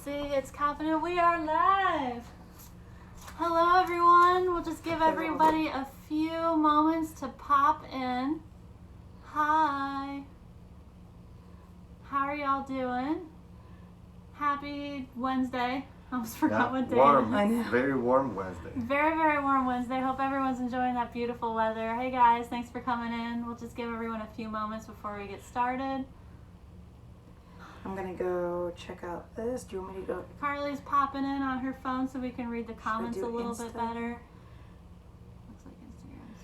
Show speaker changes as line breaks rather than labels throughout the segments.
see, it's confident. We are live. Hello, everyone. We'll just give everybody a few moments to pop in. Hi. How are y'all doing? Happy Wednesday. I almost forgot what day
warm.
it is.
Very warm Wednesday.
Very, very warm Wednesday. Hope everyone's enjoying that beautiful weather. Hey, guys. Thanks for coming in. We'll just give everyone a few moments before we get started.
I'm going to go check out this. Do you want me to go?
Carly's popping in on her phone so we can read the comments a little bit
Insta?
better. Looks like Instagram's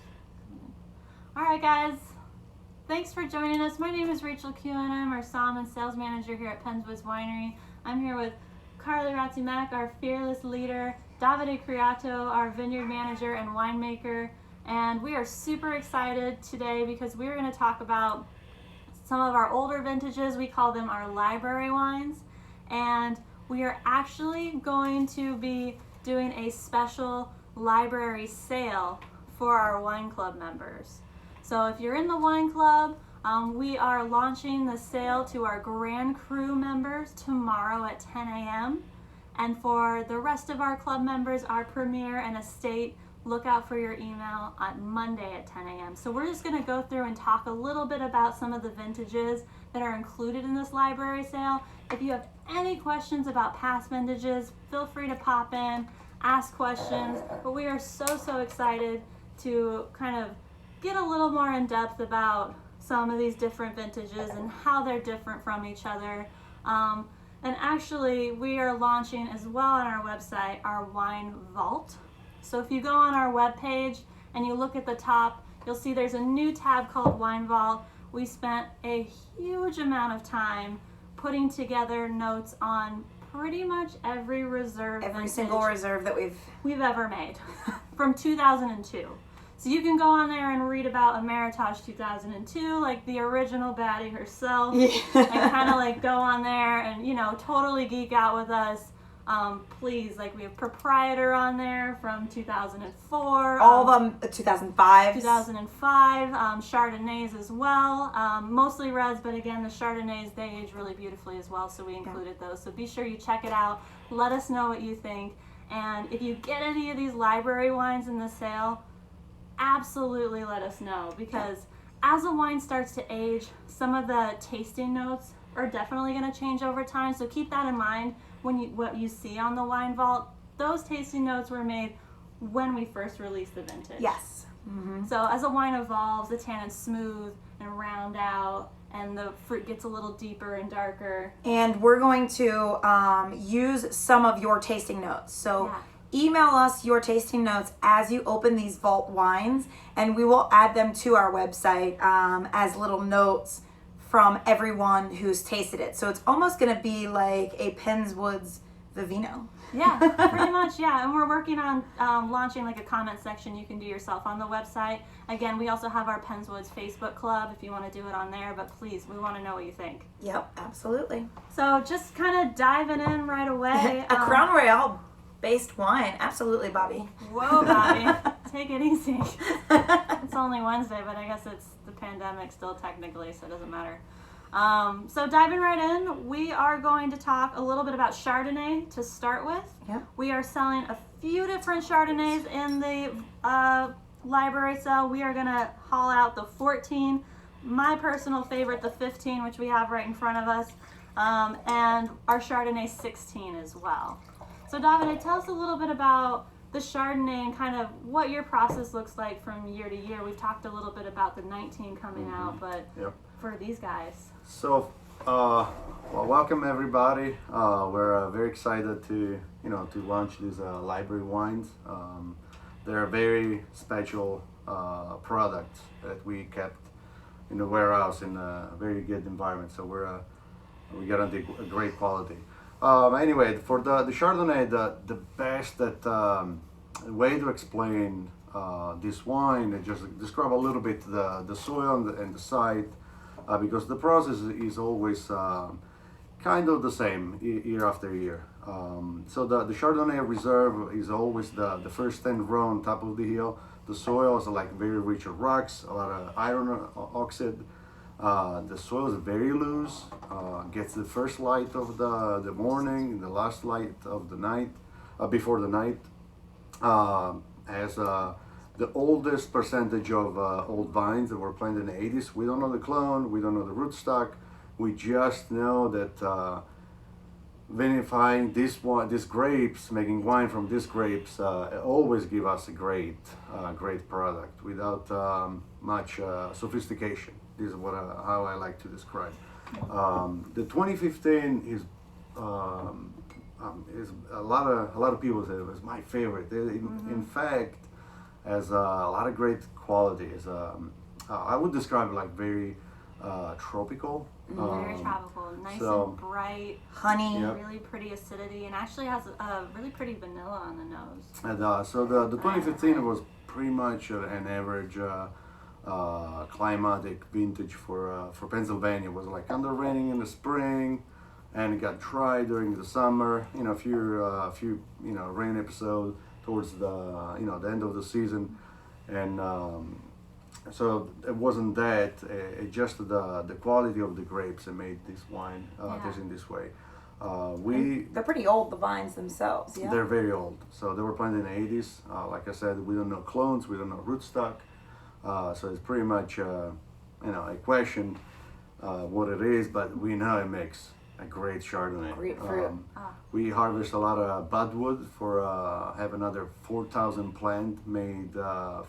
coming in. All right, guys. Thanks for joining us. My name is Rachel Q, and I'm our Somm and Sales Manager here at Penswoods Winery. I'm here with Carly Ratzimack, our fearless leader, Davide Criato, our vineyard manager and winemaker, and we are super excited today because we're going to talk about some of our older vintages. We call them our library wines, and we are actually going to be doing a special library sale for our wine club members. So if you're in the wine club, we are launching the sale to our Grand Cru members tomorrow at 10 a.m. And for the rest of our club members, our Premier and Estate, look out for your email on Monday at 10 a.m. So we're just going to go through and talk a little bit about some of the vintages that are included in this library sale. If you have any questions about past vintages, feel free to pop in, ask questions. But we are so excited to kind of get a little more in depth about some of these different vintages and how they're different from each other. And actually, we are launching as well on our website our wine vault. So if you go on our webpage and you look at the top, you'll see there's a new tab called Wine Vault. We spent a huge amount of time putting together notes on pretty much every reserve
Every single reserve that
we've ever made from 2002. So you can go on there and read about Emeritage 2002, like the original baddie herself, and kind of like go on there and, you know, totally geek out with us. Please, like we have Proprietor on there from 2004.
All of them, 2005.
2005, Chardonnays as well. Mostly reds, but again, the Chardonnays, they age really beautifully as well, so we included those. So be sure you check it out. Let us know what you think. And if you get any of these library wines in the sale, absolutely let us know, because as a wine starts to age, some of the tasting notes are definitely going to change over time. So keep that in mind when what you see on the Wine Vault. Those tasting notes were made when we first released the vintage.
Yes. Mm-hmm.
So as a wine evolves, the tannins smooth and round out, and the fruit gets a little deeper and darker.
And we're going to use some of your tasting notes. So email us your tasting notes as you open these vault wines, and we will add them to our website as little notes from everyone who's tasted it. So it's almost going to be like a Penswoods Vivino.
Yeah, pretty much, yeah. And we're working on launching like a comment section you can do yourself on the website. Again, we also have our Penswoods Facebook club if you want to do it on there, but please, we want to know what you think.
Yep, absolutely.
So just kind of diving in right away.
A Crown Royal based wine. Absolutely, Bobby.
Whoa, Bobby. Take it easy. It's only Wednesday, but I guess it's the pandemic still technically, so it doesn't matter. So diving right in, we are going to talk a little bit about Chardonnay to start with.
Yep.
We are selling a few different Chardonnays in the library sale. We are going to haul out the 14, my personal favorite, the 15, which we have right in front of us, and our Chardonnay 16 as well. So Davide, tell us a little bit about the Chardonnay and kind of what your process looks like from year to year. We've talked a little bit about the 19 coming out, but for these guys.
So, well, welcome everybody. We're very excited to launch these library wines. They're a very special product that we kept in the warehouse in a very good environment. So we guarantee a great quality. Anyway, for the Chardonnay, the best way to explain this wine is just describe a little bit the soil and the site, because the process is always kind of the same year after year. So the Chardonnay Reserve is always the first 10 row on top of the hill. The soil is like very rich rocks, a lot of iron oxide. The soil is very loose, gets the first light of the morning, the last light of the night, before the night. Has the oldest percentage of old vines that were planted in the 80s. We don't know the clone, we don't know the rootstock. We just know that vinifying these grapes, making wine from these grapes, always give us a great product without much sophistication. This is how I like to describe. The 2015 is a lot of people say it was my favorite. In fact, has a lot of great qualities. I would describe it like very tropical.
Very tropical, nice and bright,
honey,
really pretty acidity, and actually has a really pretty vanilla on the nose.
And so the 2015 was pretty much an average climatic vintage for Pennsylvania. It was like under raining in the spring, and it got dry during the summer. A few rain episodes towards the the end of the season, and so it wasn't that. It just the quality of the grapes that made this wine taste in this way.
They're pretty old, the vines themselves. Yeah,
they're very old. So they were planted in the 80s. Like I said, we don't know clones, we don't know rootstock. So it's pretty much a question what it is, but we know it makes a great Chardonnay.
Great fruit.
We harvest a lot of budwood for have another 4,000 plant made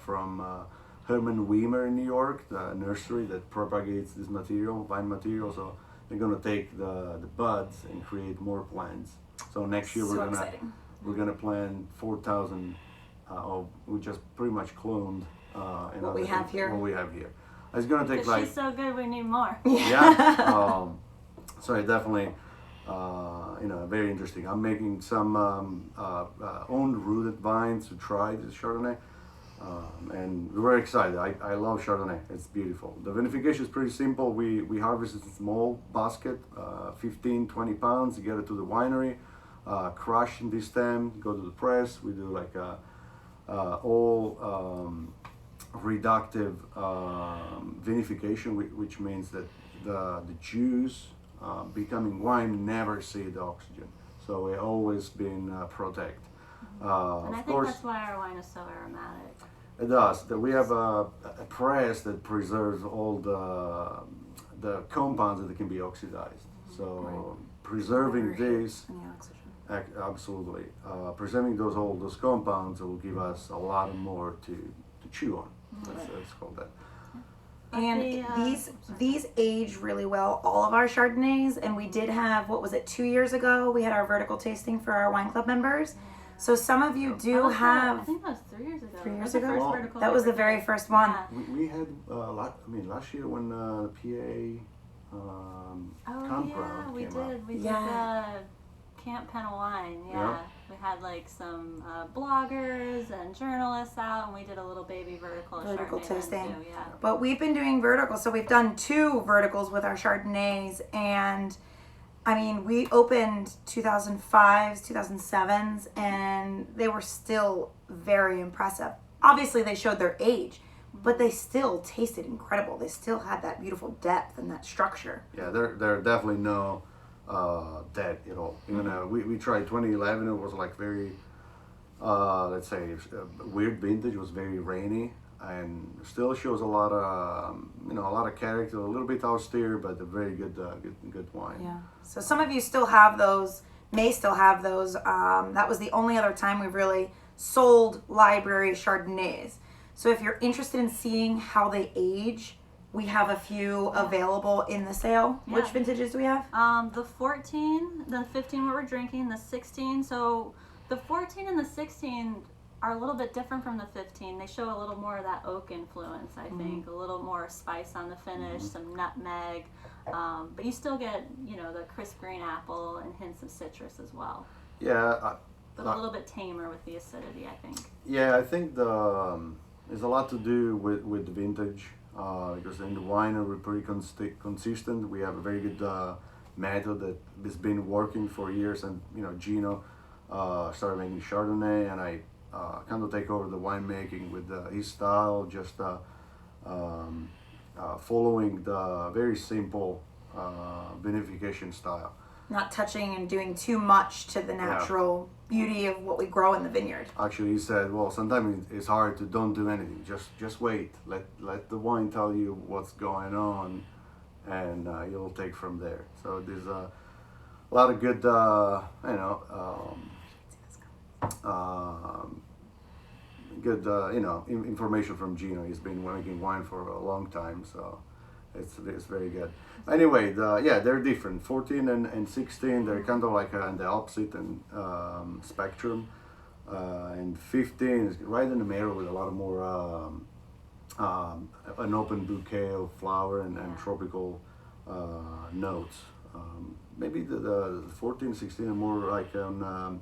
from Herman Weimer in New York, the nursery that propagates this material, vine material. So they're gonna take the buds and create more plants. So next year we're gonna plant 4,000. We just pretty much cloned
what we have here.
It's gonna take like.
She's so good, we need more.
Yeah. So it definitely, very interesting. I'm making some own rooted vines to try this Chardonnay. And we're very excited. I love Chardonnay. It's beautiful. The vinification is pretty simple. We harvest it in small basket, 15, 20 pounds. You get it to the winery, crush in this stem, go to the press. We do like all reductive vinification, which means that the juice becoming wine never see the oxygen. So it always been protect.
And I think that's why our wine is so aromatic.
It does. We have a press that preserves all the compounds that can be oxidized. So preserving this, absolutely, preserving all those compounds will give us a lot more to chew on. Let's call that.
And these age really well, all of our Chardonnays. And we did have, 2 years ago, we had our vertical tasting for our wine club members. So some of you do have.
I think that was 3 years ago.
3 years
That's
ago?
the first vertical
That was the very first one.
Yeah.
We had last year when PA Camp
we
came
did.
up.
We did the Camp Pen of Wine. Yeah. We had like some bloggers and journalists out, and we did a little baby vertical Chardonnay
tasting.
Too, yeah.
But we've been doing verticals, so we've done 2 verticals with our Chardonnays, and I mean, we opened 2005s, 2007s, and they were still very impressive. Obviously, they showed their age, but they still tasted incredible. They still had that beautiful depth and that structure.
Yeah, there definitely no debt at all. We tried 2011. It was like very, let's say, weird vintage. It was very rainy, and still shows a lot of character. A little bit austere, but a very good wine.
Yeah. So some of you still have those, may still have those. That was the only other time we've really sold library Chardonnays. So if you're interested in seeing how they age, we have a few available in the sale.
Yeah.
Which vintages do we have?
The 14, the 15 what we're drinking, the 16. So the 14 and the 16 are a little bit different from the 15. They show a little more of that oak influence, I think. A little more spice on the finish, some nutmeg. But you still get, the crisp green apple and hints of citrus as well.
Yeah.
But a little bit tamer with the acidity, I think.
Yeah, I think there's a lot to do with the vintage. Because in the winery we're pretty consistent. We have a very good method that has been working for years, and Gino started making Chardonnay, and I kind of take over the winemaking with his style. Just following the very simple vinification style.
Not touching and doing too much to the natural beauty of what we grow in the vineyard.
Actually, he said, well, sometimes it's hard to don't do anything. Just wait. Let the wine tell you what's going on, and you'll take from there. So there's a lot of good, information from Gino. He's been making wine for a long time, so it's very good. Anyway, they're different. 14 and 16, they're kind of like on the opposite spectrum. And 15 is right in the middle with a lot of more an open bouquet of flower and tropical notes. Maybe the 14, 16 are more like on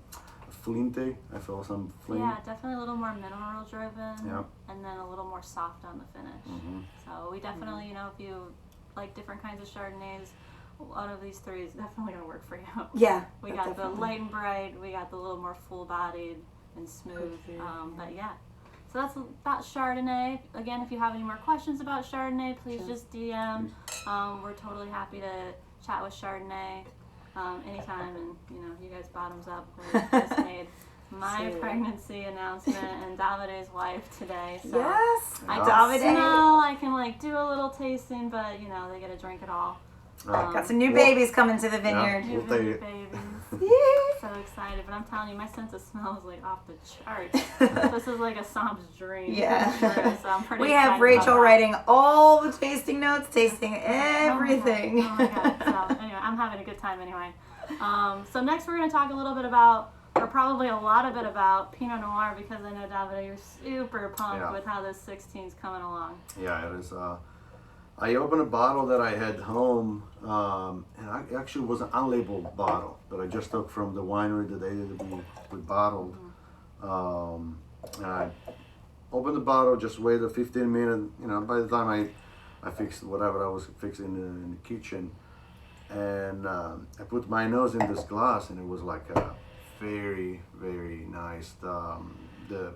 flinte. I feel some flint.
Yeah, definitely a little more mineral driven.
Yeah.
And then a little more soft on the finish.
Mm-hmm.
So we definitely, if you like different kinds of Chardonnays, one of these three is definitely going to work for you.
Yeah.
We got the light and bright, we got the little more full-bodied and smooth. But yeah. So that's about Chardonnay. Again, if you have any more questions about Chardonnay, please just DM. We're totally happy to chat with Chardonnay anytime. And, you guys bottoms up. We just made my pregnancy announcement and Davide's wife today. So
Yes.
I
Davide.
can smell, I can do a little tasting, but they get to drink it all.
Got some new babies coming to the vineyard.
New
We'll take
baby
it.
babies. So excited, but I'm telling you, my sense of smell is like off the charts. This is like a Psalm's dream.
Yeah.
So I'm pretty
We
excited
have Rachel
about that.
writing all the tasting notes, tasting everything.
Oh my God. So anyway, I'm having a good time anyway. So next we're going to talk a little bit about, or probably a lot of it about Pinot Noir, because I know, Davide, you're super pumped with how this 16's coming along.
Yeah, it is. I opened a bottle that I had home, and it actually was an unlabeled bottle that I just took from the winery the day that we bottled. And I opened the bottle, just waited 15 minutes. By the time I fixed whatever I was fixing in the kitchen, and I put my nose in this glass, and it was like a very, very nice. The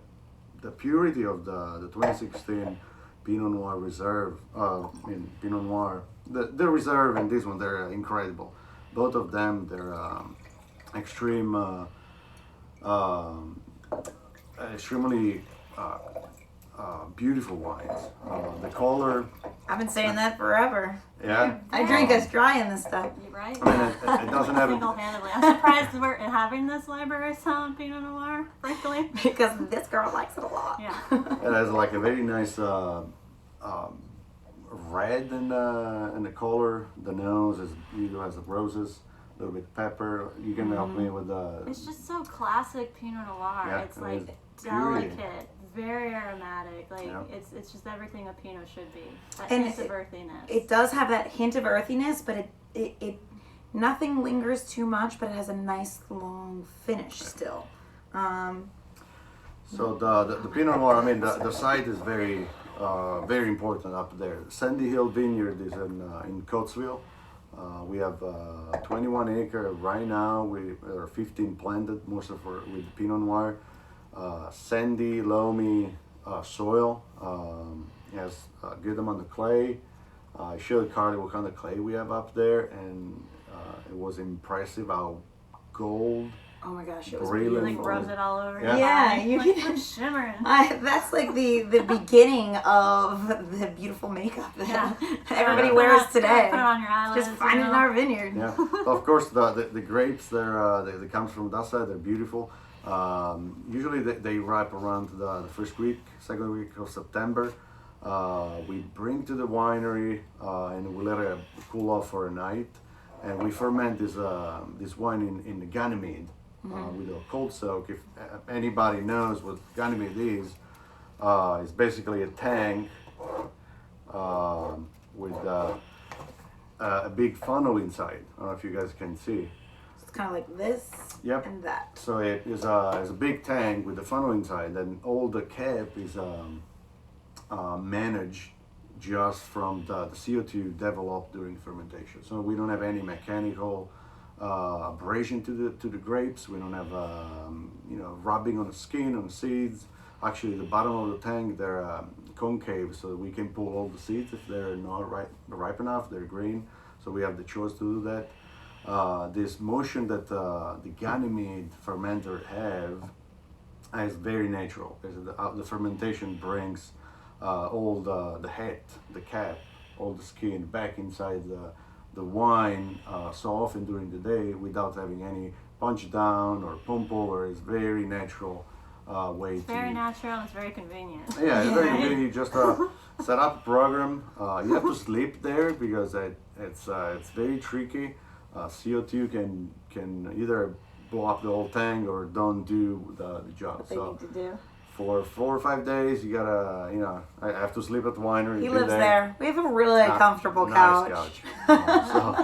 purity of the 2016 Pinot Noir Reserve, Pinot Noir, the Reserve and this one, they're incredible. Both of them, they're extremely beautiful wines. The color.
I've been saying that forever.
Yeah.
I drink us dry in this stuff.
You right?
I mean, it doesn't have.
Single-handedly. I'm surprised we're having this library sound Pinot Noir, frankly.
Because this girl likes it a lot.
Yeah.
It has like a very nice red in the color. The nose has the roses, a little bit of pepper. You can help me with the.
It's just so classic Pinot Noir.
Yeah,
It's
it
like
is
delicate, very aromatic. It's just everything a Pinot should be. That hint of earthiness.
It does have that hint of earthiness, but it nothing lingers too much, but it has a nice long finish still.
So the Pinot Noir, I mean, the site is very important up there. Sandy Hill Vineyard is in Coatesville. We have 21 acre right now. We are 15 planted, most of it with Pinot Noir. Sandy, loamy soil. Has a good amount of clay. I showed Carly what kind of clay we have up there, and it was impressive how gold.
Oh my gosh, it was
Brilliant.
like rubs it all over.
Yeah.
Yeah,
you like shimmering.
that's like the beginning of the beautiful makeup that everybody
Put it
wears
on-
today.
Put it on your eyelids.
Just find it in our vineyard.
Yeah, of course the grapes they comes from that side. They're beautiful. Usually they ripe around the second week of September. We bring to the winery and we let it cool off for a night, and we ferment this wine in the Ganymede with a cold soak. If anybody knows what Ganymede is, it's basically a tank with a big funnel inside. I don't know if you guys can see.
It's kind of like this
Yep.
and that.
So it is a big tank with a funnel inside, and all the cap is managed just from the CO2 developed during fermentation. So we don't have any mechanical abrasion to the grapes. We don't have rubbing on the skin, on the seeds. actually the bottom of the tank, they're concave, so we can pull all the seeds if they're not ripe enough, they're green. So we have the choice to do that. This motion that the Ganymede fermenter is very natural. The fermentation brings all the head, the cap, all the skin back inside the wine so often during the day without having any punch down or pump over. It's very natural way
It's very natural and it's very convenient.
Yeah, it's very convenient. You just set up a program. You have to sleep there because it's very tricky. CO2 can either blow up the whole tank or don't do the job.
What they need to do.
For 4 or 5 days, you gotta, I have to sleep at the winery.
He lives there. We have a really comfortable
nice
couch.
Nice couch.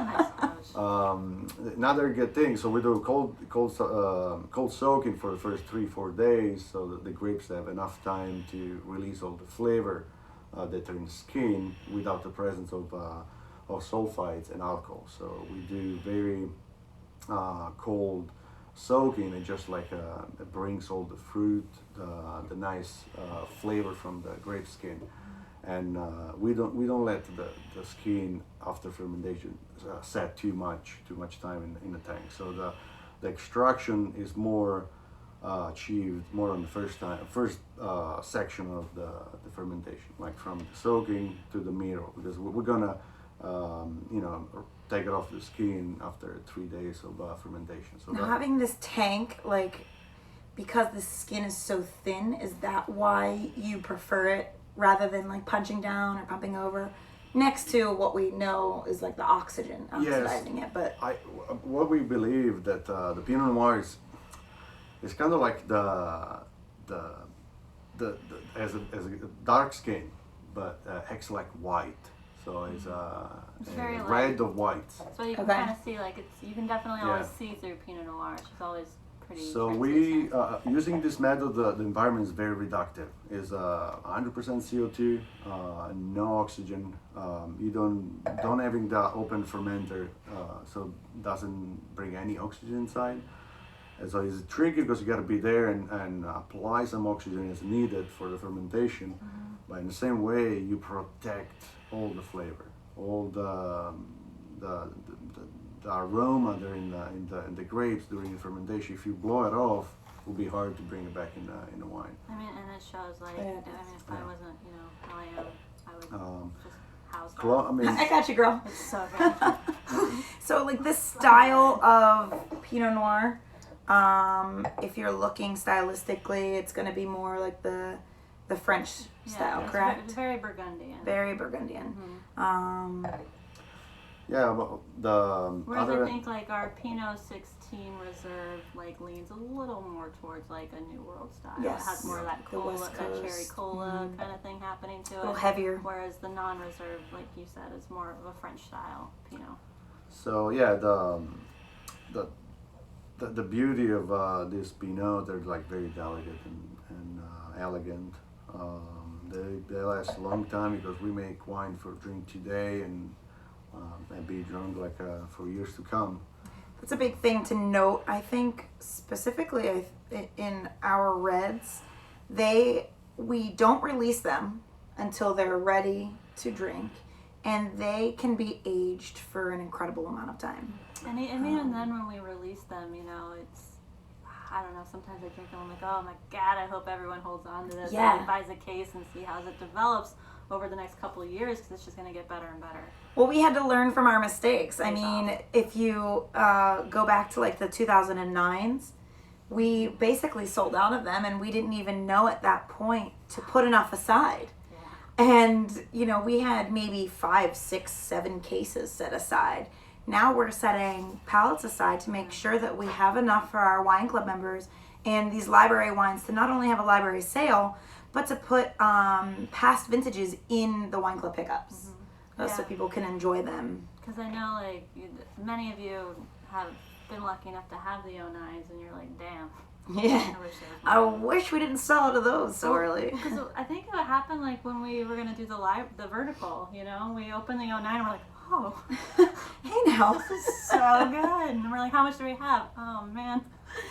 Another good thing. So we do cold soaking for the first 3-4 days, so that the grapes have enough time to release all the flavor that are in the skin without the presence of sulfites and alcohol. So we do very cold soaking, and just like it brings all the fruit, the nice flavor from the grape skin, and we don't let the skin after fermentation set too much time in the tank. So the extraction is more achieved more on the first section of the fermentation, like from the soaking to the middle, because we're gonna take it off the skin after 3 days of fermentation. So
now, having this tank, like, because the skin is so thin, is that why you prefer it rather than like punching down or pumping over? Next to what we know is like the oxygen oxidizing it, but
what we believe that the Pinot Noir is kind of like the as a dark skin, but acts like white. So it's
very
red of white.
So you can kind of see, like, you can definitely always see through Pinot Noir. She's always pretty.
So we using this method, the environment is very reductive. Is 100% CO2, no oxygen. You don't having the open fermenter, so doesn't bring any oxygen inside. And so it's tricky because you got to be there and apply some oxygen as needed for the fermentation. Mm-hmm. But in the same way, you protect all the flavor, all the aroma there in the grapes during the fermentation. If you blow it off, it will be hard to bring it back in the wine.
I mean, and it shows, like, if I wasn't, how I am, I would just house that.
I got you, girl.
It's so good.
So, like, this style of Pinot Noir, if you're looking stylistically, it's going to be more like the French style, correct?
It's very Burgundian.
Very Burgundian.
Mm-hmm. Whereas I think, like, our Pinot 16 Reserve, like, leans a little more towards, like, a New World style.
Yes.
It has more of that cola,
West
that cherry
Coast.
cola kind of thing happening to it.
A little heavier.
Whereas the non-reserve, like you said, is more of a French style Pinot.
So yeah, the beauty of this Pinot, they're like very delicate and elegant. They last a long time because we make wine for drink today and be drunk like for years to come.
That's a big thing to note. I think specifically in our reds, we don't release them until they're ready to drink, and they can be aged for an incredible amount of time.
And even then, when we release them, it's, I don't know, sometimes I drink them, I'm like, oh my God, I hope everyone holds on to this.
Yeah.
And buys a case and see how it develops over the next couple of years, because it's just going to get better and better.
Well, we had to learn from our mistakes. I mean, if you go back to like the 2009s, we basically sold out of them, and we didn't even know at that point to put enough aside. Yeah. And, we had maybe 5, 6, 7 cases set aside. Now we're setting pallets aside to make sure that we have enough for our wine club members and these library wines to not only have a library sale, but to put past vintages in the wine club pickups, so people can enjoy them.
Because I know, like, many of you have been lucky enough to have the 09s, and you're like, damn.
Yeah. I wish we didn't sell out of those so early.
Because I think it happened, like, when we were going to do the vertical, we opened the 09 and we're like, oh,
Hey now.
this is so good. And we're like, how much do we have? Oh man.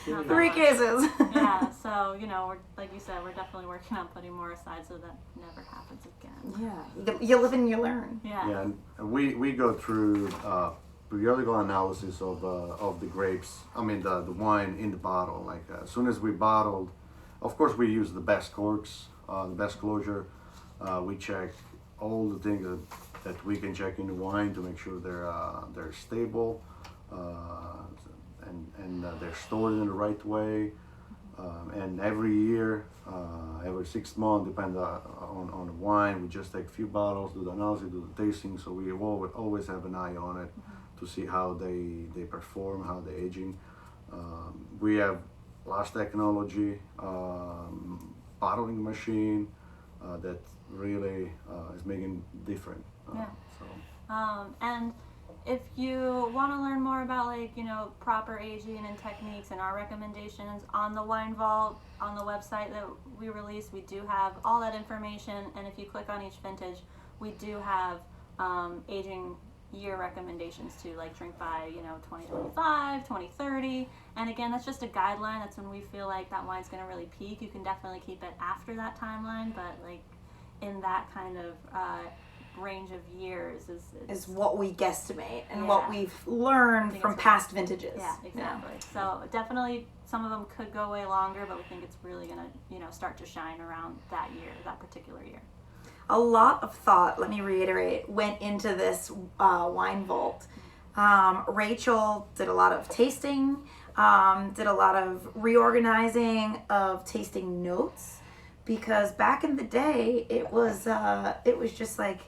Not that
3
much.
cases.
Yeah, so, we're, like you said, we're definitely working on putting more aside so that never happens again.
Yeah. You live and you learn.
Yeah.
Yeah, and we go through periodical analysis of the grapes. I mean the wine in the bottle. Like as soon as we bottled, of course we use the best corks, the best closure. We check all the things that we can check in the wine to make sure they're stable, and they're stored in the right way. And every year, every 6 months, depending on the wine, we just take a few bottles, do the analysis, do the tasting. So we always have an eye on it to see how they perform, how they're aging. We have last technology, bottling machine that really is making different.
Yeah.
So.
And if you want to learn more about proper aging and techniques and our recommendations on the Wine Vault, on the website that we release, we do have all that information. And if you click on each vintage, we do have aging year recommendations too, like drink by 2025, 2030. And again, that's just a guideline. That's when we feel like that wine's going to really peak. You can definitely keep it after that timeline, but like in that kind of range of years
Is what we guesstimate and
Yeah.
what we've learned
think
from
it's
past vintages.
Yeah, exactly. So definitely some of them could go way longer, but we think it's really going to, start to shine around that year, that particular year.
A lot of thought, let me reiterate, went into this wine vault. Rachel did a lot of tasting, did a lot of reorganizing of tasting notes, because back in the day it was just like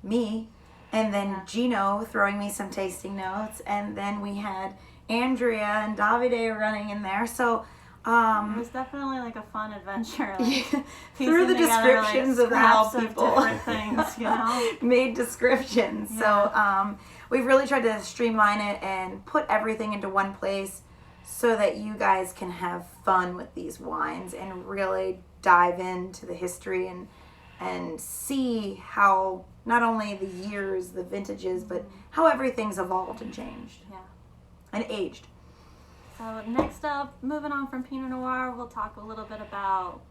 me and then Gino throwing me some tasting notes, and then we had Andrea and Davide running in there. So
It was definitely like a fun adventure. Like,
through the
piecing together,
descriptions of how
scraps
people
different things,
made descriptions.
Yeah.
So we've really tried to streamline it and put everything into one place so that you guys can have fun with these wines and really dive into the history and see how not only the years, the vintages, but how everything's evolved and changed
Yeah.
and aged.
So next up, moving on from Pinot Noir, we'll talk a little bit about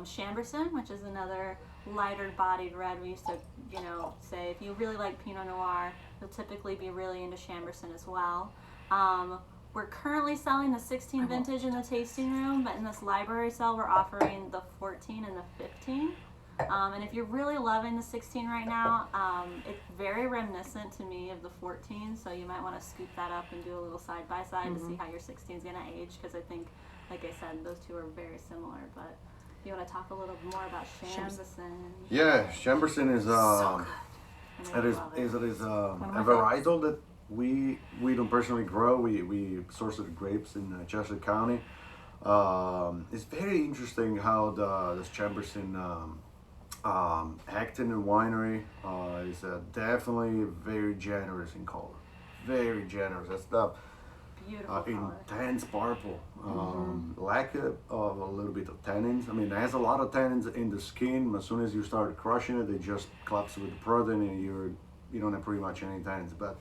Chamberson, which is another lighter bodied red. We used to, say if you really like Pinot Noir, you'll typically be really into Chamberson as well. We're currently selling the 16 vintage in the tasting room, but in this library sale, we're offering the 14 and the 15. And if you're really loving the 16 right now, it's very reminiscent to me of the 14, so you might want to scoop that up and do a little side-by-side to see how your 16 is going to age, because I think, like I said, those two are very similar. But you want to talk a little more about Chamberson?
Yeah, Chamberson is
So
it is a varietal that we don't personally grow. We source the grapes in Chester County. It's very interesting how this Chamberson Acton and Winery is definitely very generous in color. Very generous. That's the
Beautiful color.
intense purple. Lack of a little bit of tannins. I mean, it has a lot of tannins in the skin. As soon as you start crushing it, they just collapse with the protein, and you don't have pretty much any tannins. But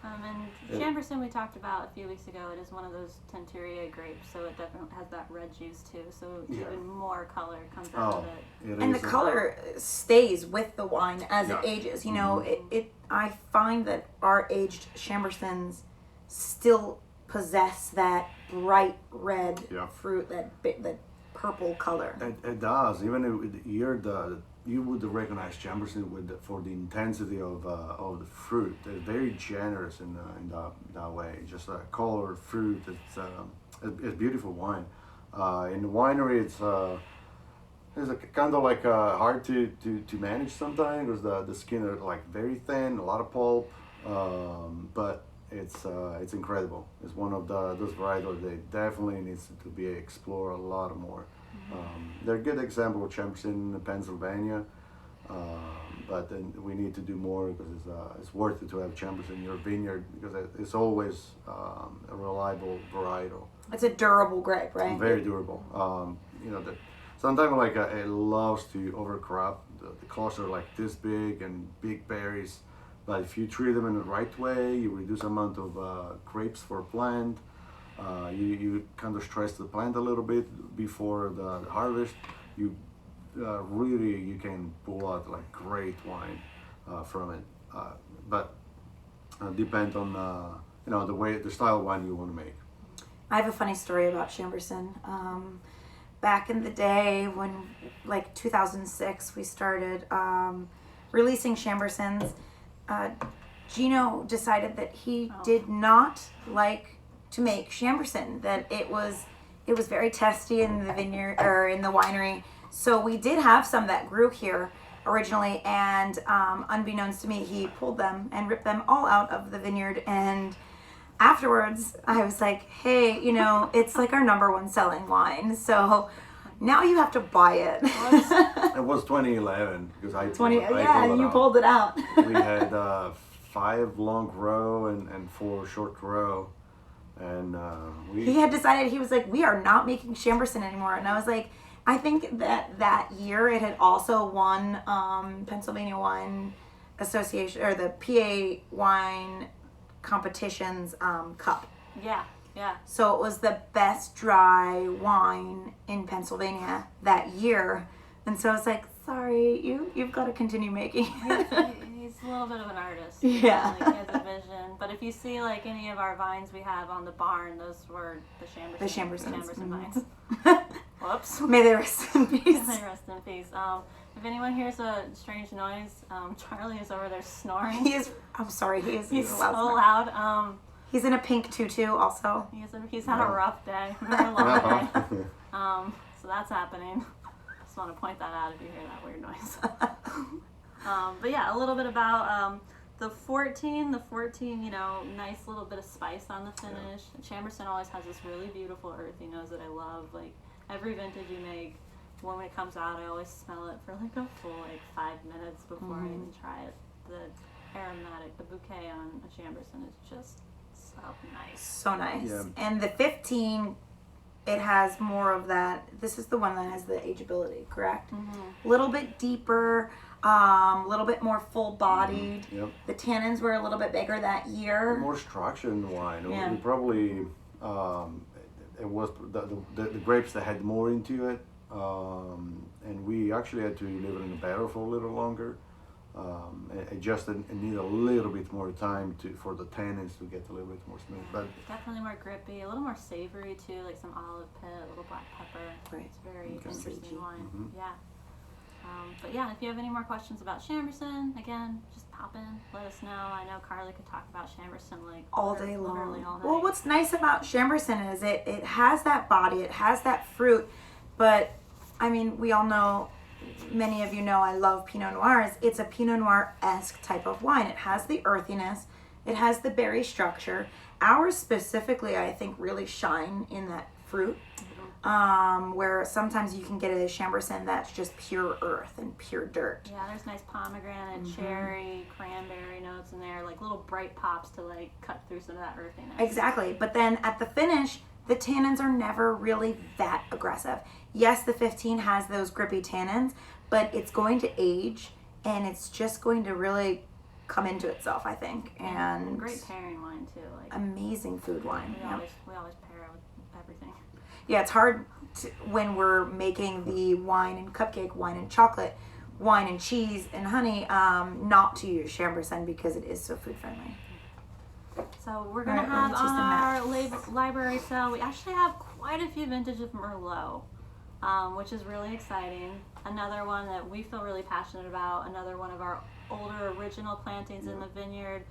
And Chamberson we talked about a few weeks ago. It is one of those Teinturier grapes, so it definitely has that red juice too. So even more color comes out of it.
And the color stays with the wine as it ages. I find that our aged Chambersons still possess that bright red fruit, that purple color.
It does. Even with the year, you would recognize Chamberson for the intensity of the fruit. They're very generous in that way. Just a colored fruit. It's beautiful wine. In the winery, it's kind of like hard to manage sometimes because the skin are like very thin, a lot of pulp, but it's incredible. It's one of those varietals that definitely needs to be explored a lot more. They're a good example of Chamberson in Pennsylvania, but then we need to do more because it's worth it to have Chamberson in your vineyard because it's always a reliable varietal.
It's a durable grape, right?
Very durable. Sometimes it loves to overcrop. The clusters are like this big and big berries. But if you treat them in the right way, you reduce the amount of grapes per plant. You kind of stress the plant a little bit before the harvest. You really you can pull out like great wine from it. But depend on the style of wine you want to make.
I have a funny story about Chamberson. Back in the day when, like 2006, we started releasing Chambersons. Gino decided that he did not like to make Chamberson, that it was very testy in the vineyard or in the winery. So we did have some that grew here originally, and unbeknownst to me, he pulled them and ripped them all out of the vineyard. And afterwards, I was like, hey, it's like our #1 selling wine. So now you have to buy it.
It was 2011 because I pulled
you pulled it out.
We had 5 long row and 4 short row, and
he had decided, he was like, we are not making Chamberson anymore. And I was like, I think that year it had also won Pennsylvania Wine Association or the PA Wine Competition's Cup.
Yeah.
So it was the best dry wine in Pennsylvania that year. And so I was like, sorry, you've got to continue making.
He's a little bit of an artist.
Yeah.
Like, he has a vision. But if you see like any of our vines we have on the barn, those were the Chamberson vines. Whoops.
May they rest in peace.
May they rest in peace. If anyone hears a strange noise, Charlie is over there snoring.
He's
so loud.
He's in a pink tutu also.
He's had a rough day, very long day. So that's happening. Just want to point that out if you hear that weird noise. But yeah, a little bit about the 14, nice little bit of spice on the finish. Yeah. Chamberson always has this really beautiful earthy nose that I love. Like every vintage you make, when it comes out, I always smell it for like a full 5 minutes before I even try it. The aromatic, the bouquet on a Chamberson is just so nice.
So nice.
Yeah.
And the 15, it has more of that. This is the one that has the ageability, correct? A little bit deeper, a little bit more full-bodied.
Yep.
The tannins were a little bit bigger that year.
More structure in the wine.
Yeah.
We probably it was the grapes that had more into it, and we actually had to leave it in the barrel for a little longer. It just need a little bit more time for the tannins to get a little bit more smooth. But
definitely more grippy, a little more savory too, like some olive pit, a little black pepper.
Right.
It's very
Okay.
interesting wine.
Mm-hmm.
Yeah. But yeah, if you have any more questions about Chamberson, again, just pop in, let us know. I know Carly could talk about Chamberson like
all day
literally
long.
all night.
Well, what's nice about Chamberson is it has that body, it has that fruit, but I mean, we all know, many of you know I love Pinot Noirs. It's a Pinot Noir-esque type of wine. It has the earthiness, it has the berry structure. Ours specifically, I think, really shine in that fruit. Where sometimes you can get a Chamberson that's just pure earth and pure dirt.
Yeah, there's nice pomegranate, cherry, cranberry notes in there, like little bright pops to like cut through some of that earthiness.
Exactly, but then at the finish, the tannins are never really that aggressive. Yes, the 15 has those grippy tannins, but it's going to age and it's just going to really come into itself, I think. And
great pairing wine too. Like
amazing food wine.
We always pair it with everything.
Yeah, it's hard when we're making the wine and cupcake, wine and chocolate, wine and cheese and honey, not to use Chamberson because it is so food friendly.
So we're going to have on our library sale, we actually have quite a few vintages of Merlot, which is really exciting. Another one that we feel really passionate about, another one of our older original plantings in the vineyard.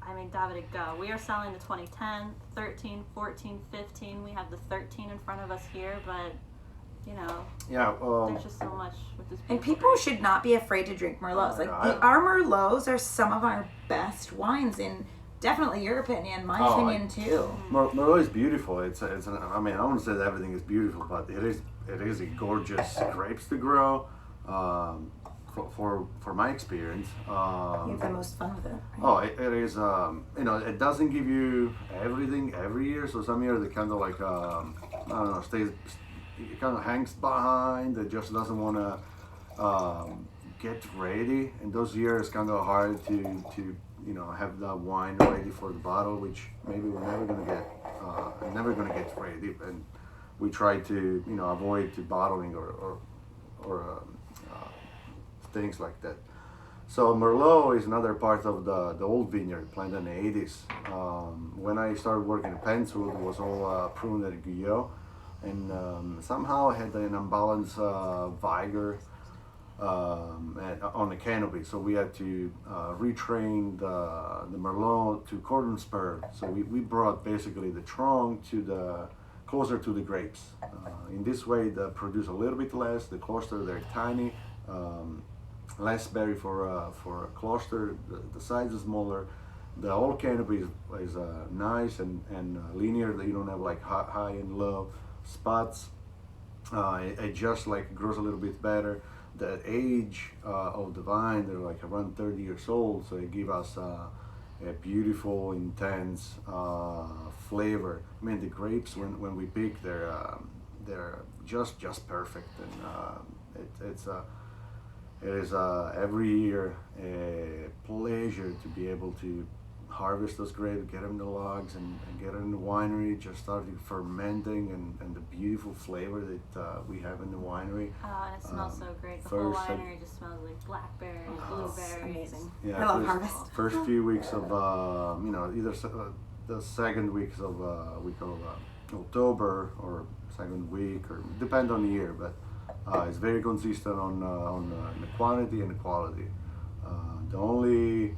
I mean, David, go. We are selling the 2010, 13, 14, 15. We have the 13 in front of us here, but, there's just so much with this.
And people should not be afraid to drink Merlots. Our Merlots are some of our best wines in definitely your opinion, my opinion too.
Merlot is beautiful. I wouldn't say that everything is beautiful, but it is a gorgeous grapes to grow. For my experience,
you have the most fun with it. Right?
Oh, it is. It doesn't give you everything every year. So some years it kind of like stays. It kind of hangs behind. It just doesn't want to get ready, and those years kind of hard to have that wine ready for the bottle, which maybe we're never gonna get ready, and we try to avoid the bottling or things like that. So Merlot is another part of the old vineyard planted in the 80s. When I started working at Penswood, it was all pruned at Guyot, and somehow I had an unbalanced vigor on the canopy, so we had to retrain the Merlot to cordon spur. So we brought basically the trunk to closer to the grapes. In this way, they produce a little bit less. The cluster, they're tiny, less berry for a cluster. The size is smaller. The whole canopy is nice and linear. That you don't have like high and low spots. It just like grows a little bit better. The age of the vine, they're like around 30 years old, so it gives us a beautiful, intense flavor. I mean, the grapes when we pick, they're just perfect, and it is every year a pleasure to be able to harvest those grapes, get them in the logs, and get them in the winery, just starting fermenting, and the beautiful flavor that we have in the winery.
Oh, and it smells so great. The whole winery just smells like blackberries, blueberries.
Amazing.
Yeah,
I love harvest.
First few weeks of either the second weeks of October or second week, or depend on the year, but it's very consistent on the quantity and the quality. The only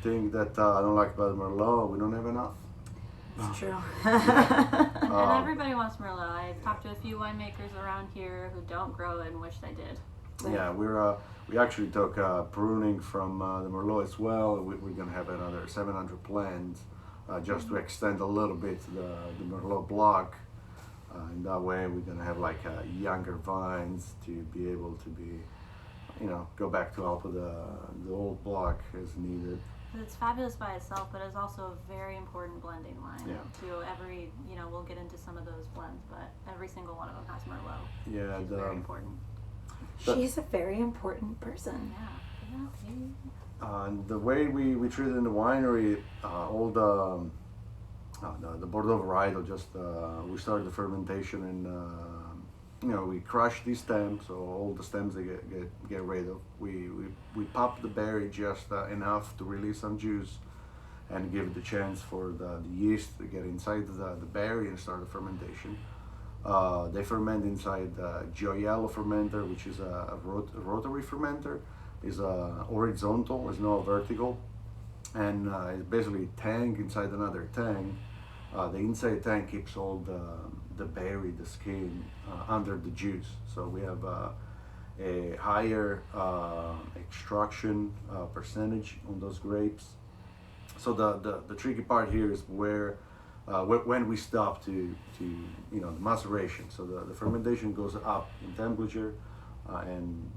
thing that I don't like about Merlot, we don't have enough.
It's true.
And everybody wants Merlot. I've talked to a few winemakers around here who don't grow it and wish they did.
Yeah, we actually took pruning from the Merlot as well. We're gonna have another 700 plants just to extend a little bit the Merlot block. In that way, we're gonna have like younger vines to be able to go back to help with the old block as needed.
It's fabulous by itself, but it's also a very important blending line.
Yeah.
To every, we'll get into some of those blends, but every single one of them has Merlot.
Yeah,
Which is very important.
She's a very important person.
Yeah.
And the way we treat it in the winery, all the Bordeaux varietal, just we started the fermentation, and we crush these stems, so all the stems they get rid of. We pop the berry just enough to release some juice, and give it the chance for the yeast to get inside the berry and start the fermentation. They ferment inside the Gioiello fermenter, which is a rotary fermenter. It's horizontal, it's not vertical, and it's basically a tank inside another tank. The inside tank keeps all the berry, the skin, under the juice. So we have a higher extraction percentage on those grapes. So the tricky part here is where when we stop to the maceration. So the fermentation goes up in temperature, and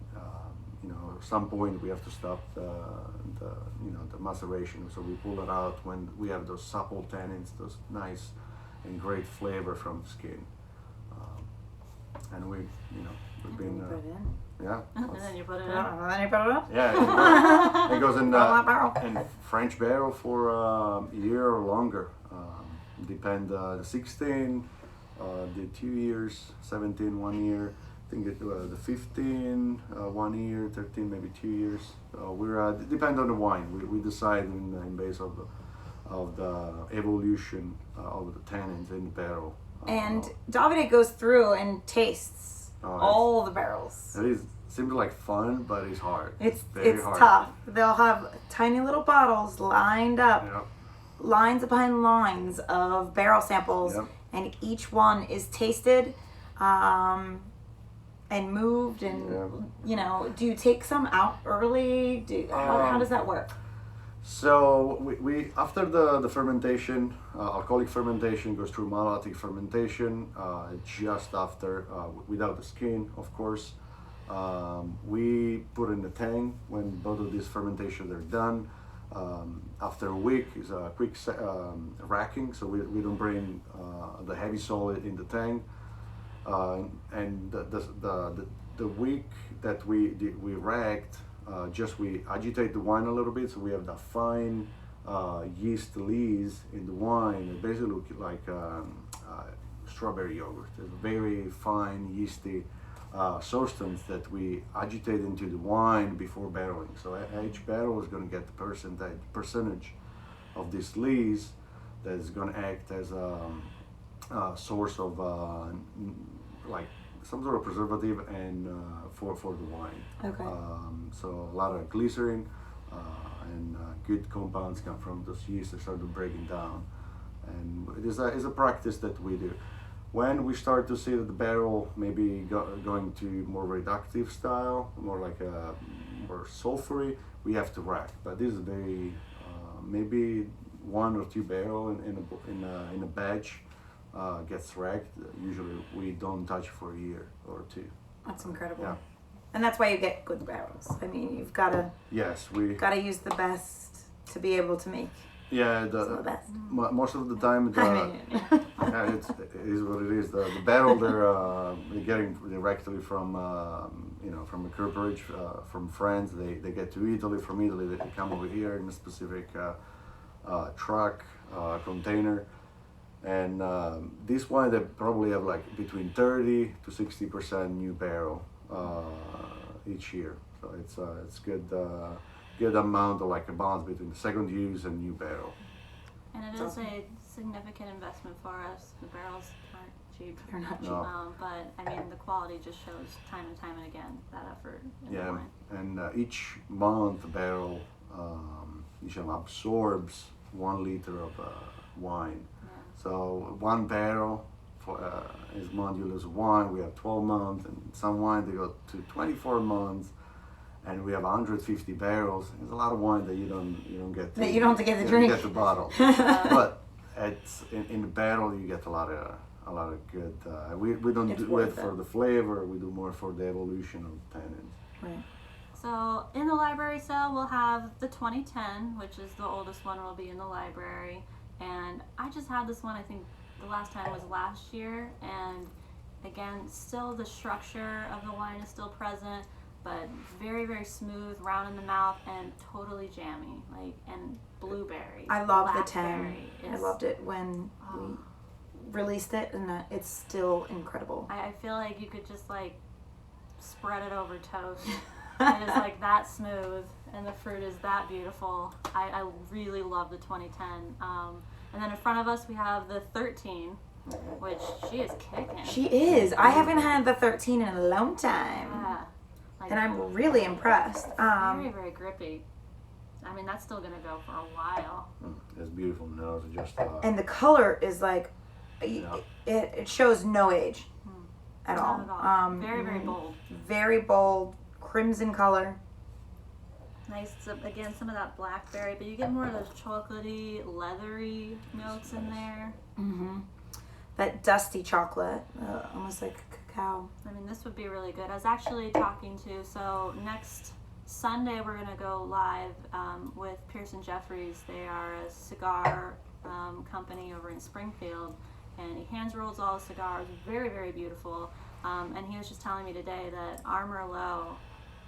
at some point we have to stop the maceration. So we pull it out when we have those supple tannins, those nice and great flavor from the skin. And we've been
Put it in.
yeah.
And then you put it in.
And then you put it up.
Yeah, it goes in
barrel.
in French barrel for a year or longer. Depend the 16, the 2 years, 17 1 year. I think the 15 1 year, 13 maybe 2 years. We're depend on the wine. We decide in base of the evolution of the tannins in the barrel.
And Davide goes through and tastes all the barrels.
It seems like fun, but it's hard.
It's
very hard.
tough. They'll have tiny little bottles lined up, lines upon lines of barrel samples, and each one is tasted and moved. And do you take some out early? How does that work?
So we after the fermentation, alcoholic fermentation goes through monolithic fermentation. Just after, without the skin, of course, we put in the tank when both of these fermentations are done. After a week is a quick racking, so we don't bring the heavy solid in the tank. And the week that we racked, just we agitate the wine a little bit, so we have the fine yeast lees in the wine. It basically look like strawberry yogurt. It's very fine yeasty substance that we agitate into the wine before barreling. So each barrel is going to get the percentage of these lees that is going to act as a source of like some sort of preservative and for the wine.
Okay.
So a lot of glycerin and good compounds come from those yeast that start to breaking down, and it is a practice that we do. When we start to see that the barrel maybe going to more reductive style, more like a more sulfury, we have to rack. But this is very maybe 1 or 2 barrel in a batch gets racked. Usually we don't touch for a year or 2.
That's incredible.
Yeah.
And that's why you get good barrels. I mean, you've got to use the best to be able to make.
Yeah,
the best.
Most of the time, yeah, it is what it is. The barrel they're getting directly from from a cooperage from France. They get to Italy. From Italy, they come over here in a specific truck container, and this wine they probably have like between 30 to 60% new barrel each year. So it's good amount of like a balance between the second use and new barrel.
And it is a significant investment for us. The barrels aren't cheap.
They're not cheap.
No.
But I mean, the quality just shows time and time and again that effort in the
Yeah,
wine.
and each month the barrel absorbs 1 liter of wine.
Yeah.
So 1 barrel for is modulus of wine. We have 12 months, and some wine they go to 24 months. And we have 150 barrels. There's a lot of wine that you don't get to.
That you don't get to drink.
You get the bottle. But in the barrel you get a lot of good. We don't do it for the flavor. We do more for the evolution of tannins.
Right.
So in the library sale, we'll have the 2010, which is the oldest one, will be in the library. And I just had this one. I think the last time was last year. And again, still the structure of the wine is still present, but very, very smooth, round in the mouth, and totally jammy, and blueberry.
I love the 10.
blackberry
I loved it when we released it, and it's still incredible.
I feel like you could just spread it over toast. It is that smooth, and the fruit is that beautiful. I really love the 2010. And then in front of us we have the 13, which she is kicking.
She is. I haven't had the 13 in a long time.
Yeah.
And I'm really impressed.
Very, very grippy. I mean, that's still going to go for a while.
It's beautiful nose. Just
and the color is it shows no age at all.
Not at all. Very, very bold.
Very bold, crimson color.
Nice. So again, some of that blackberry, but you get more of those chocolatey, leathery notes in there.
Mm-hmm. That dusty chocolate, almost like cacao.
I mean, this would be really good. I was actually talking to, so next Sunday we're going to go live with Pearson Jeffries. They are a cigar company over in Springfield, and he hand rolls all the cigars. Very, very beautiful. And he was just telling me today that our Merlot,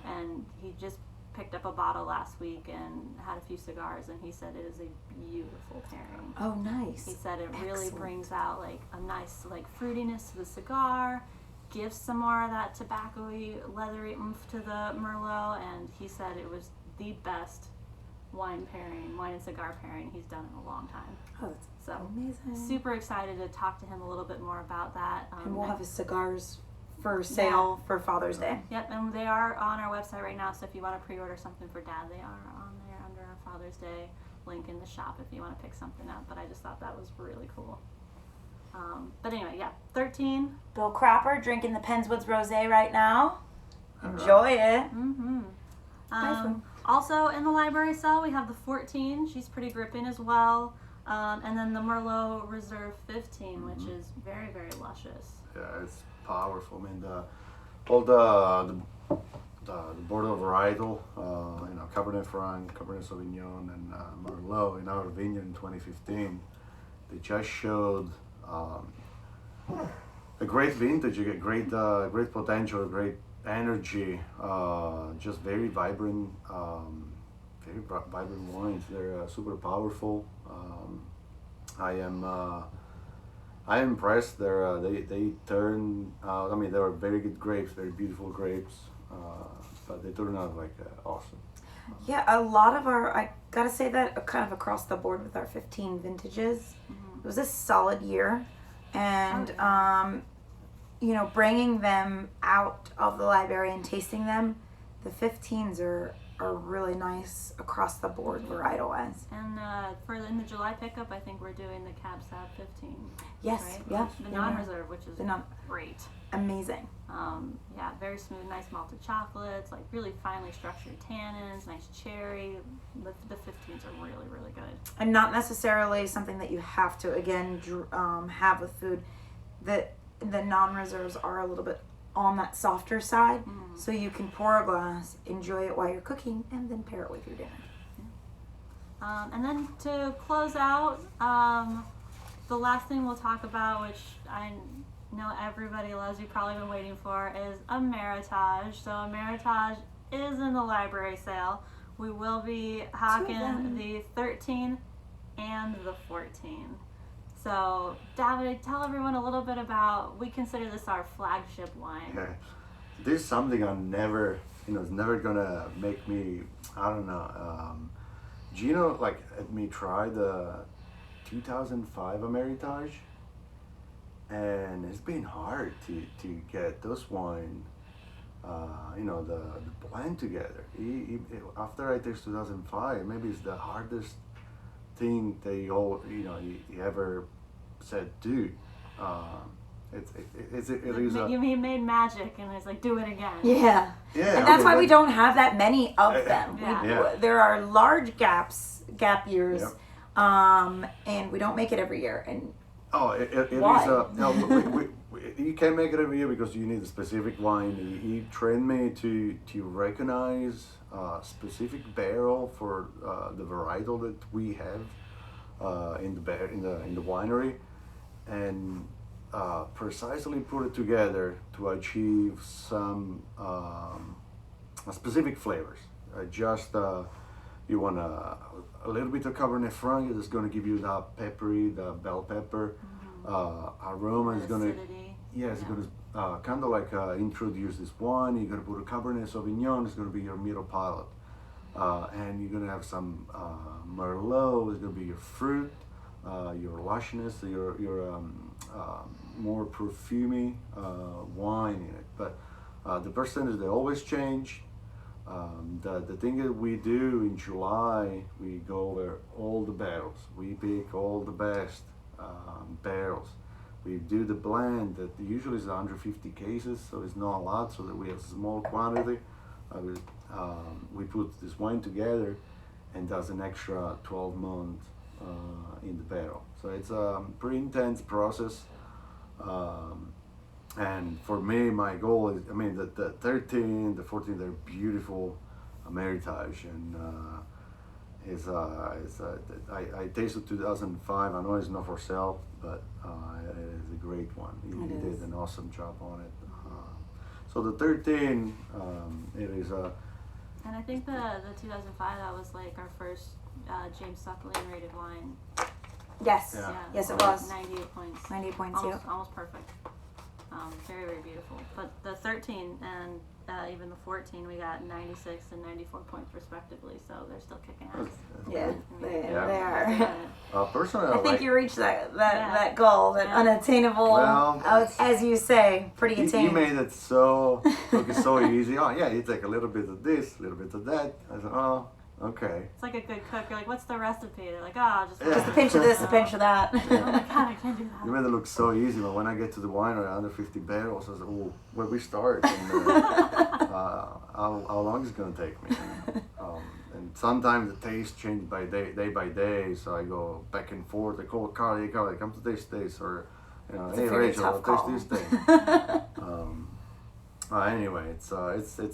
and he just picked up a bottle last week and had a few cigars, and he said it is a beautiful pairing.
Oh, nice.
He said it really brings out a nice fruitiness to the cigar, gives some more of that tobacco-y, leathery oomph to the Merlot, and he said it was the best wine and cigar pairing he's done in a long time.
Oh, that's amazing.
Super excited to talk to him a little bit more about that.
And we'll have his cigars for sale for Father's Day.
Yep, and they are on our website right now, so if you want to pre-order something for Dad, they are on there under our Father's Day link in the shop if you want to pick something up. But I just thought that was really cool. But anyway, 13.
Bill Cropper drinking the Penswoods Rosé right now. Enjoy it.
Mm-hmm. Also in the library sale, we have the 14. She's pretty gripping as well. And then the Merlot Reserve 15, which is very, very luscious.
Yeah, it's powerful. I mean, all the border varietal, Cabernet Franc, Cabernet Sauvignon, and Merlot in our vineyard in 2015, they just showed a great vintage. You get great potential, great energy, just very vibrant, vibrant wines. They're super powerful. I am impressed. They turn. I mean, they are very good grapes, very beautiful grapes, but they turn out like awesome.
Yeah, a lot of I gotta say that kind of across the board with our 15 vintages, it was a solid year, and bringing them out of the library and tasting them, the 15s are really nice across the board varietal wise.
And in the July pickup, I think we're doing the Cab Sav 15.
Yes,
right?
yeah.
The non-reserve, which is great.
Amazing.
Yeah, very smooth, nice malted chocolates, like really finely structured tannins, nice cherry. The 15s are really, really good.
And not necessarily something that you have to, again, have with food. The non-reserves are a little bit on that softer side, so you can pour a glass, enjoy it while you're cooking, and then pair it with your dinner.
And then to close out, the last thing we'll talk about, which I know everybody loves, you've probably been waiting for, is a Meritage. So a Meritage is in the library sale. We will be hawking the 13 and the 14. So, David, tell everyone a little bit about, we consider this our flagship wine.
Yeah. This is something I'm never, it's never gonna make me, I don't know. Gino, let me try the 2005 Meritage, and it's been hard to get those wine, the blend together. After I taste 2005, maybe it's the hardest thing that you ever said do.
You made magic, and it's like, do it again.
Yeah. And that's why we don't have that many of them. There are large gap years, and we don't make it every year. And
why? You can't make it every year because you need a specific wine. He trained me to recognize a specific barrel for the varietal that we have in the winery, and precisely put it together to achieve some specific flavors. You want a little bit of Cabernet Franc. It's going to give you that peppery, the bell pepper. Aroma is going to, it's going to kind of like introduce this wine. You're going to put a Cabernet Sauvignon. It's going to be your middle palate, and you're going to have some Merlot. It's going to be your fruit, your lushness, your more perfumey wine in it. But the percentage, they always change. The thing that we do in July, we go over all the barrels. We pick all the best barrels. We do the blend that usually is 150 cases, so it's not a lot, so that we have a small quantity. We put this wine together, and does an extra 12 months in the barrel. So it's a pretty intense process. And for me, my goal is, the 13, the 14, they're beautiful Meritage, and I tasted 2005. I know it's not for sale, but it is a great one. He did an awesome job on it. So the 13, it is a.
And I think the 2005, that was like our first James Suckling rated wine.
Yes.
Yeah.
Yes, it was.
98 points.
98 points,
almost perfect. Very, very beautiful. But the 13 and even the 14, we got 96 and 94 points respectively, so they're still kicking ass.
Yeah, they are.
Personally,
I think you reached that goal, that unattainable, as you say, pretty attainable.
You made it so easy. Oh yeah, you take a little bit of this, a little bit of that. I said, oh, okay.
It's like a good cook. You're like, what's the recipe? They're like, just
a pinch of this, a pinch of that.
Oh my God, I can't do that.
You made it look so easy, but when I get to the winery, under 50 barrels, I was like, oh, where we start? And, how long is it going to take me? And sometimes the taste changes by day by day, so I go back and forth. I call Carly, come to taste this, or hey Rachel, I'll taste this thing. Anyway, it's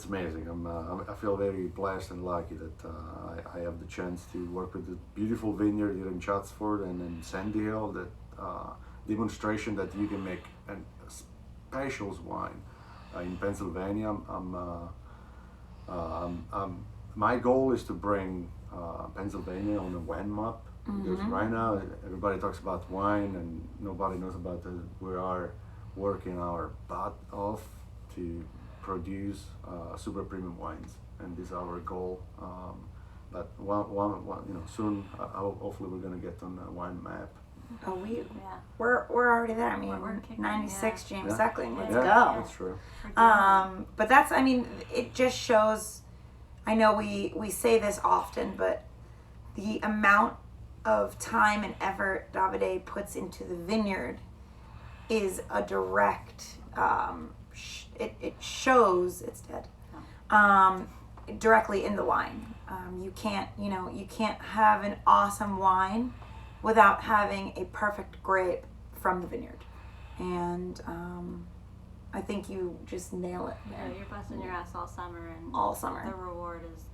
amazing. I feel very blessed and lucky that I have the chance to work with the beautiful vineyard here in Chatsford and in Sandy Hill. That demonstration that you can make a specials wine in Pennsylvania. My goal is to bring Pennsylvania on the wine map, because right now everybody talks about wine and nobody knows about it. We are working our butt off to produce super premium wines, and this is our goal. But soon, hopefully, we're gonna get on the wine map.
Oh,
Yeah.
we're already there. I mean,
We're kicking,
96
yeah.
James
Yeah.
Suckling. Let's
Yeah,
go.
that's true.
But that's, I mean, it just shows, I know we say this often, but the amount of time and effort Davide puts into the vineyard is a direct, it shows, it's dead, directly in the wine. You can't have an awesome wine without having a perfect grape from the vineyard. And I think you just nail it
Yeah,
there.
you're busting your ass all summer, and
All summer.
the reward is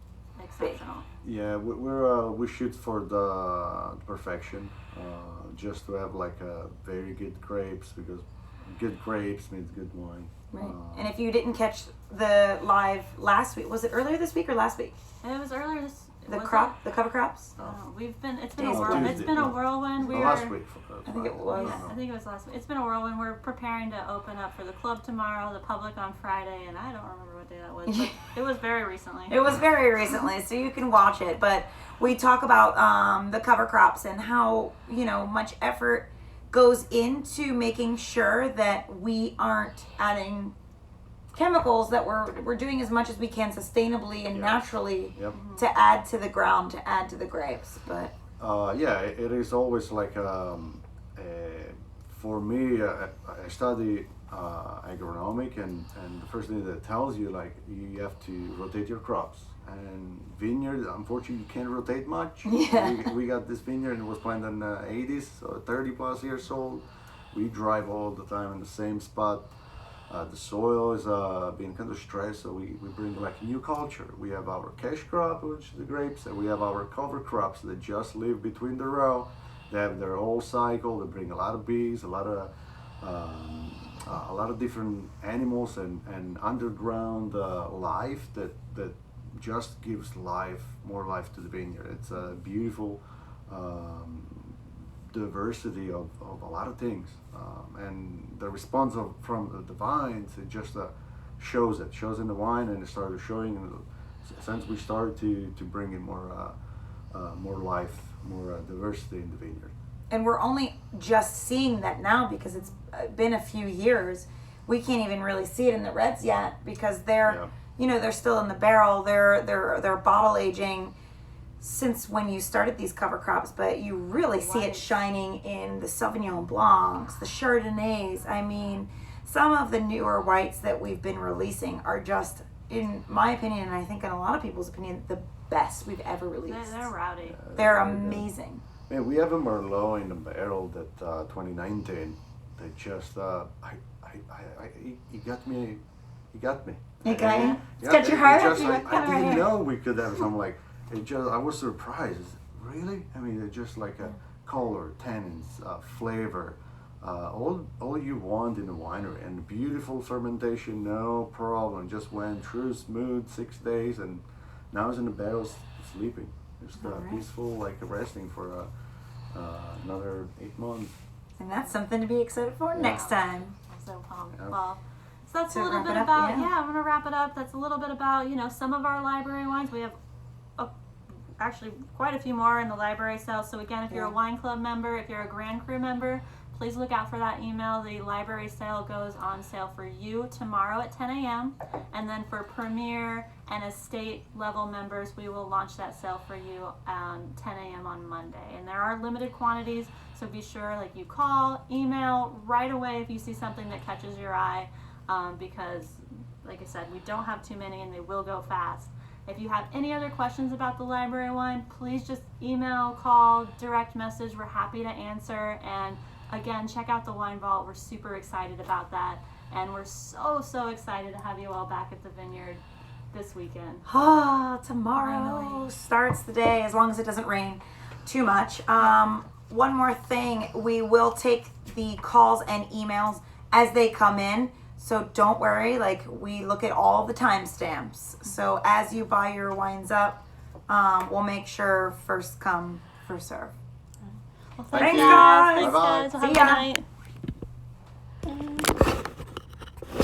exceptional.
Yeah, we shoot for the perfection, just to have like a very good grapes, because good grapes means good wine.
Right. And if you didn't catch the live last week, was it earlier this week or last week?
It was earlier this.
The
was
crop, the cover crops.
It's been a
Days
whirlwind.
Tuesday,
It's been a
no.
whirlwind.
Last week.
I think it was.
Yeah, I think it was last week. It's been a whirlwind. We're preparing to open up for the club tomorrow, the public on Friday, and I don't remember what day that was, but it was very recently.
It was very recently, so you can watch it. But we talk about the cover crops and how much effort goes into making sure that we aren't adding chemicals, that we're doing as much as we can sustainably and naturally
Yep.
to add to the ground, to add to the grapes. But
It is always like for me, I study agronomic, and the first thing that tells you, like, you have to rotate your crops. And vineyard, unfortunately, you can't rotate much.
Yeah.
We got this vineyard, and it was planted in the 80s, so 30 plus years old. We drive all the time in the same spot. The soil is being kind of stressed, so we bring like new culture. We have our cash crop, which is the grapes, and we have our cover crops that just live between the row. They have their whole cycle. They bring a lot of bees, a lot of different animals, and underground life that just gives more life to the vineyard. It's a beautiful diversity of a lot of things, and the response from the vines, it just shows in the wine, and it started showing since we started to bring in more life, more diversity in the vineyard.
and we're only just seeing that now because it's been a few years. We can't even really see it in the reds yet because they're they're still in the barrel. They're bottle aging since when you started these cover crops, but you really see it shining in the Sauvignon Blancs, the Chardonnays. I mean, some of the newer whites that we've been releasing are just, in my opinion, and I think in a lot of people's opinion, the best we've ever released.
They're rowdy.
They're amazing.
Man, we have a Merlot in the barrel that 2019. That just he got me.
Okay, it's got your heart.
I didn't know we could have some like. I was surprised. Really? I mean, it's just like a color, tannins, flavor, all you want in a winery, and beautiful fermentation, no problem. Just went through smooth 6 days, and now it's in the barrels sleeping. Just peaceful, like resting for another 8 months.
And that's something to be excited for next time.
I'm so pumped.
Yeah.
Well, so that's
So
a little
wrap
bit
it up,
about,
yeah.
I'm going to wrap it up. That's a little bit about, some of our library wines. We have actually quite a few more in the library sale. So again, if you're a wine club member, if you're a Grand Cru member, please look out for that email. The library sale goes on sale for you tomorrow at 10 a.m. And then for Premier and estate level members, we will launch that sale for you 10 a.m. on Monday. And there are limited quantities, so be sure, like, you call, email right away if you see something that catches your eye, because, like I said, we don't have too many and they will go fast. If you have any other questions about the library wine, please just email, call, direct message. We're happy to answer. And again, check out the Wine Vault. We're super excited about that. And we're so excited to have you all back at the vineyard this weekend.
Tomorrow
Finally.
starts the day, as long as it doesn't rain too much. One more thing, we will take the calls and emails as they come in. So don't worry, like we look at all the timestamps. So as you buy your wines up, we'll make sure first come, first serve.
Well,
Thank
thanks,
you.
guys.
Bye-bye.
Thanks, guys. Have a
See
good
ya.
night.